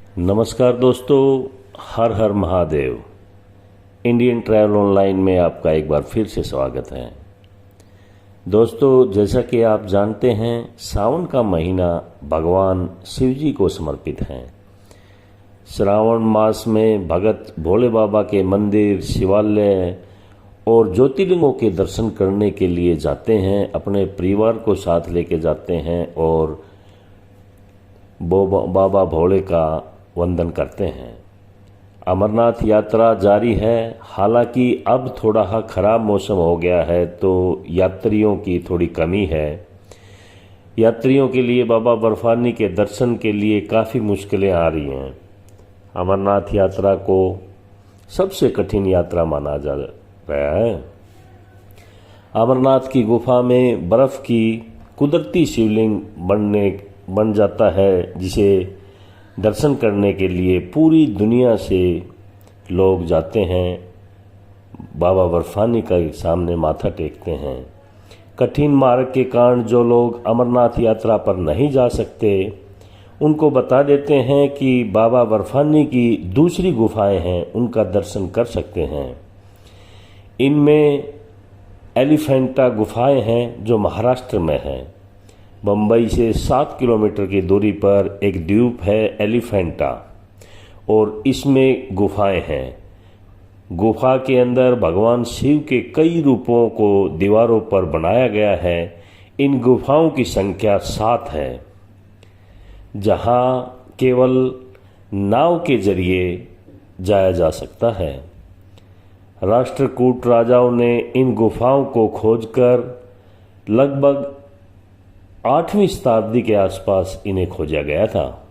नमस्कार दोस्तों, हर हर Mahadev. Indian travel online में आपका एक बार फिर से स्वागत है। दोस्तों, जैसा कि आप जानते हैं, सावन का महीना भगवान शिव जी को समर्पित है। श्रावण मास में भगत भोले बाबा के मंदिर, शिवालय और ज्योतिर्लिंगों के दर्शन करने के लिए जाते हैं, अपने परिवार को साथ लेके जाते हैं और बाबा भोले का वंदन करते हैं। अमरनाथ यात्रा जारी है। हालांकि अब थोड़ा खराब मौसम हो गया है तो यात्रियों की थोड़ी कमी है। यात्रियों के लिए बाबा बर्फानी के दर्शन के लिए काफ़ी मुश्किलें आ रही हैं। अमरनाथ यात्रा को सबसे कठिन यात्रा माना जा रहा है। अमरनाथ की गुफा में बर्फ़ की कुदरती शिवलिंग बन जाता है, जिसे दर्शन करने के लिए पूरी दुनिया से लोग जाते हैं। बाबा बर्फानी के सामने माथा टेकते हैं। कठिन मार्ग के कारण जो लोग अमरनाथ यात्रा पर नहीं जा सकते, उनको बता देते हैं कि बाबा बर्फानी की दूसरी गुफाएं हैं, उनका दर्शन कर सकते हैं। इनमें एलिफेंटा गुफाएं हैं जो महाराष्ट्र में है। बम्बई से 7 किलोमीटर की दूरी पर एक द्वीप है एलिफेंटा, और इसमें गुफाएं हैं। गुफा के अंदर भगवान शिव के कई रूपों को दीवारों पर बनाया गया है। इन गुफाओं की संख्या 7 है, जहां केवल नाव के जरिए जाया जा सकता है। राष्ट्रकूट राजाओं ने इन गुफाओं को खोजकर लगभग 8वीं शताब्दी के आसपास इन्हें खोजा गया था।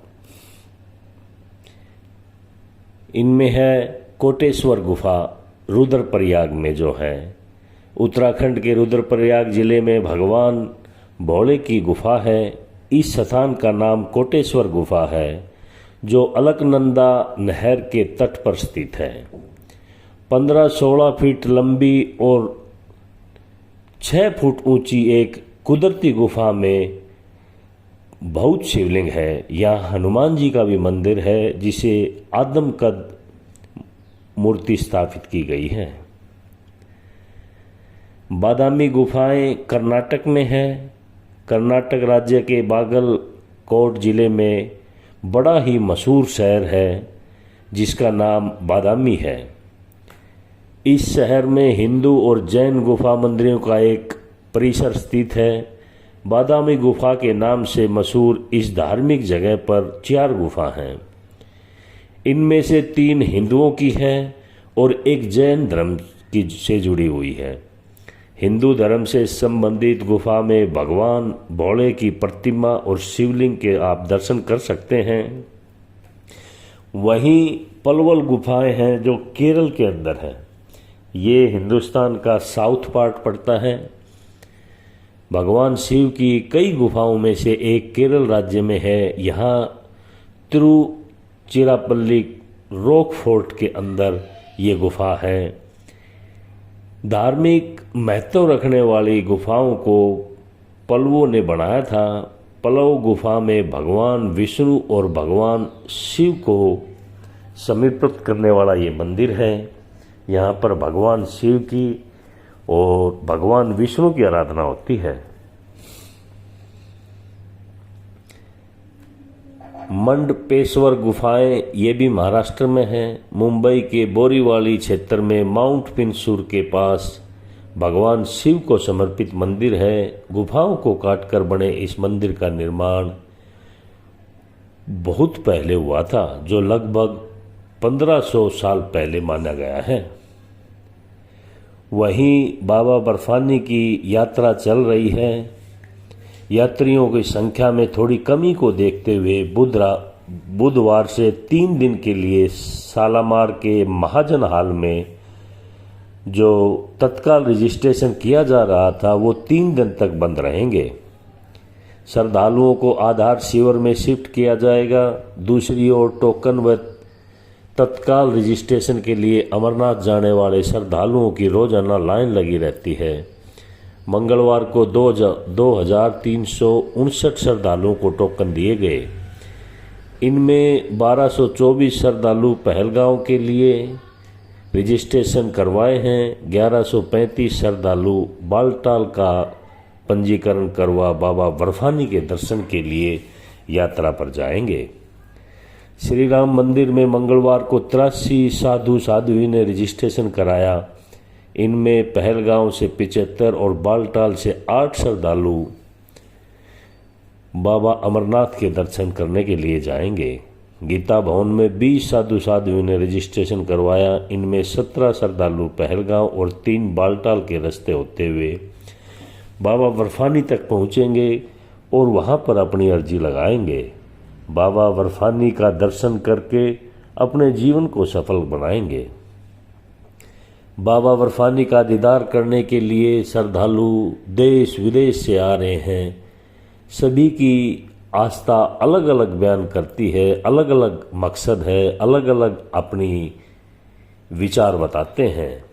इनमें है कोटेश्वर गुफा, रुद्रप्रयाग में जो है। उत्तराखंड के रुद्रप्रयाग जिले में भगवान भोले की गुफा है। इस स्थान का नाम कोटेश्वर गुफा है, जो अलकनंदा नहर के तट पर स्थित है। 15-16 फीट लंबी और 6 फुट ऊंची एक कुदरती गुफा में बहुत शिवलिंग है। यहाँ हनुमान जी का भी मंदिर है, जिसे आदमकद मूर्ति स्थापित की गई है। बादामी गुफाएं कर्नाटक में है। कर्नाटक राज्य के बागलकोट जिले में बड़ा ही मशहूर शहर है, जिसका नाम बादामी है। इस शहर में हिंदू और जैन गुफा मंदिरों का एक परिसर स्थित है। बादामी गुफा के नाम से मशहूर इस धार्मिक जगह पर 4 गुफा हैं। इनमें से 3 हिंदुओं की है और एक जैन धर्म की से जुड़ी हुई है। हिंदू धर्म से संबंधित गुफा में भगवान भोले की प्रतिमा और शिवलिंग के आप दर्शन कर सकते हैं। वहीं पलवल गुफाएं हैं जो केरल के अंदर है। ये हिंदुस्तान का साउथ पार्ट पड़ता है। भगवान शिव की कई गुफाओं में से एक केरल राज्य में है। यहाँ तिरुचिरापल्ली रॉक फोर्ट के अंदर ये गुफा है। धार्मिक महत्व रखने वाली गुफाओं को पल्लवों ने बनाया था। पल्लव गुफा में भगवान विष्णु और भगवान शिव को समर्पित करने वाला ये मंदिर है। यहाँ पर भगवान शिव की और भगवान विष्णु की आराधना होती है। मंडपेश्वर गुफाएं ये भी महाराष्ट्र में है। मुंबई के बोरीवाली क्षेत्र में माउंट पिनसूर के पास भगवान शिव को समर्पित मंदिर है। गुफाओं को काटकर बने इस मंदिर का निर्माण बहुत पहले हुआ था, जो लगभग 1500 साल पहले माना गया है। वहीं बाबा बर्फानी की यात्रा चल रही है। यात्रियों की संख्या में थोड़ी कमी को देखते हुए बुधवार से 3 दिन के लिए सालामार के महाजन हाल में जो तत्काल रजिस्ट्रेशन किया जा रहा था, वो 3 दिन तक बंद रहेंगे। श्रद्धालुओं को आधार शिविर में शिफ्ट किया जाएगा। दूसरी ओर टोकन व तत्काल रजिस्ट्रेशन के लिए अमरनाथ जाने वाले श्रद्धालुओं की रोजाना लाइन लगी रहती है। मंगलवार को 2359 श्रद्धालुओं को टोकन दिए गए। इनमें 1224 श्रद्धालु पहलगांव के लिए रजिस्ट्रेशन करवाए हैं। 1135 श्रद्धालु बालटाल का पंजीकरण करवा बाबा बर्फानी के दर्शन के लिए यात्रा पर जाएंगे। श्री राम मंदिर में मंगलवार को 83 साधु साध्वी ने रजिस्ट्रेशन कराया। इनमें पहलगांव से 75 और बालटाल से 8 श्रद्धालु बाबा अमरनाथ के दर्शन करने के लिए जाएंगे। गीता भवन में 20 साधु साध्वी ने रजिस्ट्रेशन करवाया। इनमें 17 श्रद्धालु पहलगांव और 3 बालटाल के रास्ते होते हुए बाबा बर्फानी तक पहुंचेंगे और वहां पर अपनी अर्जी लगाएंगे। बाबा बर्फानी का दर्शन करके अपने जीवन को सफल बनाएंगे। बाबा बर्फानी का दीदार करने के लिए श्रद्धालु देश विदेश से आ रहे हैं। सभी की आस्था अलग अलग बयान करती है, अलग अलग मकसद है, अलग अलग अपनी विचार बताते हैं।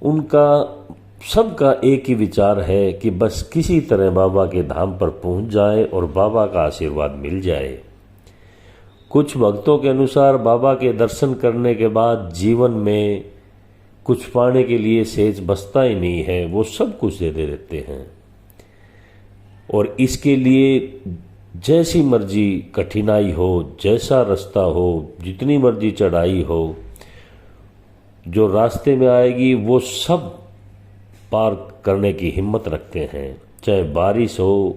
उनका सबका एक ही विचार है कि बस किसी तरह बाबा के धाम पर पहुंच जाए और बाबा का आशीर्वाद मिल जाए। कुछ भक्तों के अनुसार बाबा के दर्शन करने के बाद जीवन में कुछ पाने के लिए सेज बचता ही नहीं है, वो सब कुछ दे देते हैं और इसके लिए जैसी मर्जी कठिनाई हो, जैसा रास्ता हो, जितनी मर्जी चढ़ाई हो, जो रास्ते में आएगी वो सब पार करने की हिम्मत रखते हैं। चाहे बारिश हो,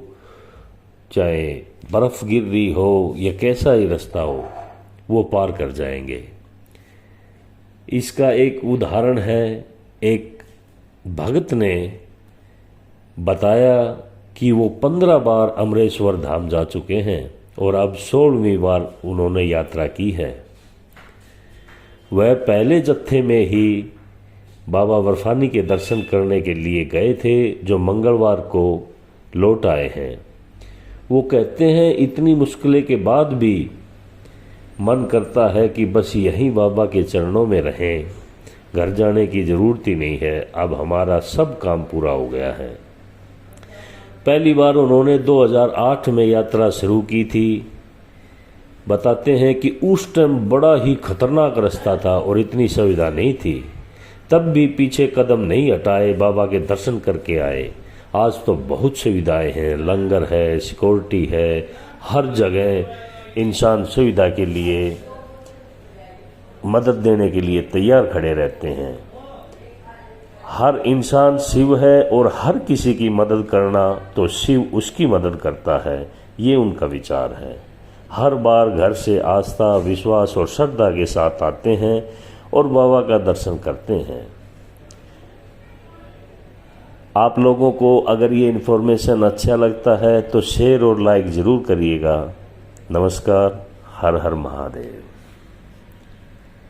चाहे बर्फ गिर रही हो या कैसा ही रास्ता हो, वो पार कर जाएंगे। इसका एक उदाहरण है, एक भगत ने बताया कि वो 15 बार अमरेश्वर धाम जा चुके हैं और अब 16वीं बार उन्होंने यात्रा की है। वह पहले जत्थे में ही बाबा बर्फानी के दर्शन करने के लिए गए थे, जो मंगलवार को लौट आए हैं। वो कहते हैं इतनी मुश्किलें के बाद भी मन करता है कि बस यहीं बाबा के चरणों में रहें, घर जाने की ज़रूरत ही नहीं है, अब हमारा सब काम पूरा हो गया है। पहली बार उन्होंने 2008 में यात्रा शुरू की थी। बताते हैं कि उस टाइम बड़ा ही खतरनाक रास्ता था और इतनी सुविधा नहीं थी, तब भी पीछे कदम नहीं हटाए, बाबा के दर्शन करके आए। आज तो बहुत सुविधाएं हैं, लंगर है, सिक्योरिटी है, हर जगह इंसान सुविधा के लिए मदद देने के लिए तैयार खड़े रहते हैं। हर इंसान शिव है और हर किसी की मदद करना तो शिव उसकी मदद करता है, ये उनका विचार है। हर बार घर से आस्था, विश्वास और श्रद्धा के साथ आते हैं और बाबा का दर्शन करते हैं। आप लोगों को अगर ये इन्फॉर्मेशन अच्छा लगता है तो शेयर और लाइक ज़रूर करिएगा। नमस्कार। हर हर महादेव।